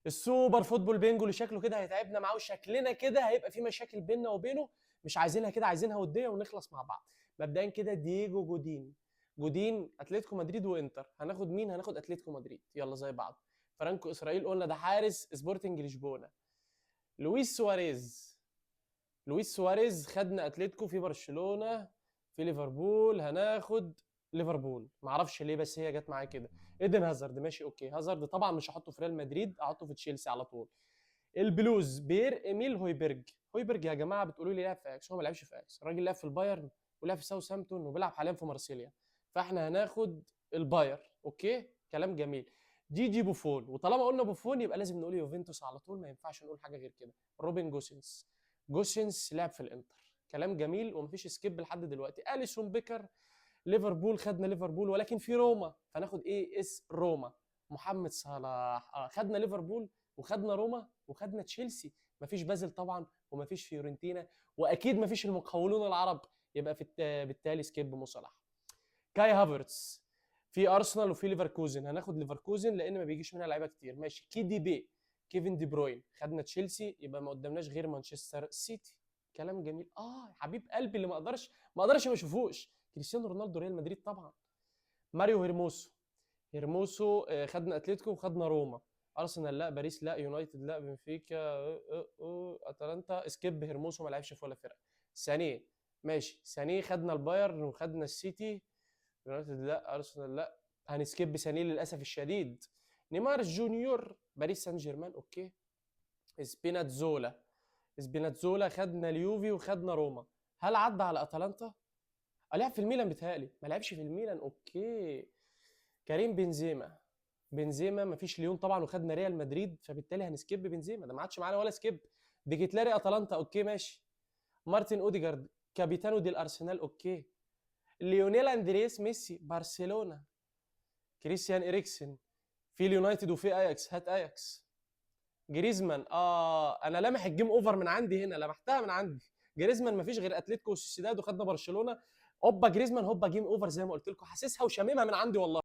السوبر فوتبول بينجو اللي شكله كده هيتعبنا معاه، وشكلنا كده هيبقى في مشاكل بيننا وبينه، مش عايزينها كده، عايزينها وديه ونخلص مع بعض. مبدئيا كده دييجو جودين. جودين اتلتيكو مدريد وانتر، هناخد مين؟ هناخد اتلتيكو مدريد، يلا زي بعض. فرانكو اسرائيل قلنا ده حارس سبورتنج لشبونه. لويس سواريز. لويس سواريز خدنا اتلتيكو في برشلونه، في ليفربول هناخد ليفربول، معرفش ليه بس هي جت معايا كده. ايدن هازارد، ماشي اوكي، هازارد طبعا مش هحطه في ريال مدريد، احطه في تشيلسي على طول. البلوز بير ايميل هويبرج. هويبرج يا جماعه بتقولوا لي لعب في اكس، هو ما لعبش في اكس، الراجل لعب في البايرن ولعب في ساوثهامبتون وبيلعب حاليا في مارسيليا، فاحنا هناخد الباير، اوكي كلام جميل. جي بوفون، وطالما قلنا بوفون يبقى لازم نقول يوفنتوس على طول، ما ينفعش نقول حاجه غير كده. روبن جوسنس. جوسنس لعب في الانتر، كلام جميل ومفيش سكيب لحد دلوقتي. اليسون بيكر. ليفربول، خدنا ليفربول ولكن في روما، فناخد ايه اس روما. محمد صلاح، خدنا ليفربول وخدنا روما وخدنا تشيلسي، مفيش بازل طبعا ومفيش فيورنتينا، واكيد مفيش المقاولون العرب، يبقى بالتالي سكيب مو صلاح. كاي هافرتس. في ارسنال وفي ليفركوزن، هناخد ليفركوزن لان ما بيجيش منها لعيبه كتير، ماشي. كي دي بي. كيفن دي بروين، خدنا تشيلسي يبقى ما قدامناش غير مانشستر سيتي، كلام جميل. يا حبيب قلبي اللي ما اقدرش ما اشوفوش، كريستيانو رونالدو ريال مدريد طبعا. ماريو هيرموسو. هيرموسو خدنا اتلتيكو وخدنا روما. ارسنال لا، باريس لا، يونايتد لا، بنفيكا اتلانتا سكيب، هيرموسو ما لعبش في ولا فرقه. سانيه. ماشي سانيه، خدنا البايرن وخدنا السيتي. يونايتد لا، ارسنال لا، هنسكيب سانيه للاسف الشديد. نيمار جونيور، باريس سان جيرمان، اوكي. سبيناتزولا. سبيناتزولا خدنا اليوفي وخدنا روما، هل عدى على اتلانتا؟ لعب في الميلان بيتهيألي، ما لعبش في الميلان، اوكي. كريم بنزيما. بنزيما مفيش ليون طبعا وخدنا ريال مدريد، فبالتالي هنسكيب بنزيما، ده ما عادش معانا ولا سكيب. ديكيتلاري اتلانتا، اوكي ماشي. مارتن اوديجارد، كابيتانو دي الارسنال، اوكي. ليونيل اندريس ميسي، برشلونة. كريستيان اريكسن. في اليونايتد وفي اياكس، هات اياكس. جريزمان، انا لامح الجيم اوفر من عندي هنا، لمحتها من عندي. جريزمان مفيش غير اتلتيكو وسوسيداد وخدنا برشلونة. هوبا جريزمان، هوبا جيم اوفر زي ما قلت لكم، حاسسها وشاممها من عندي والله.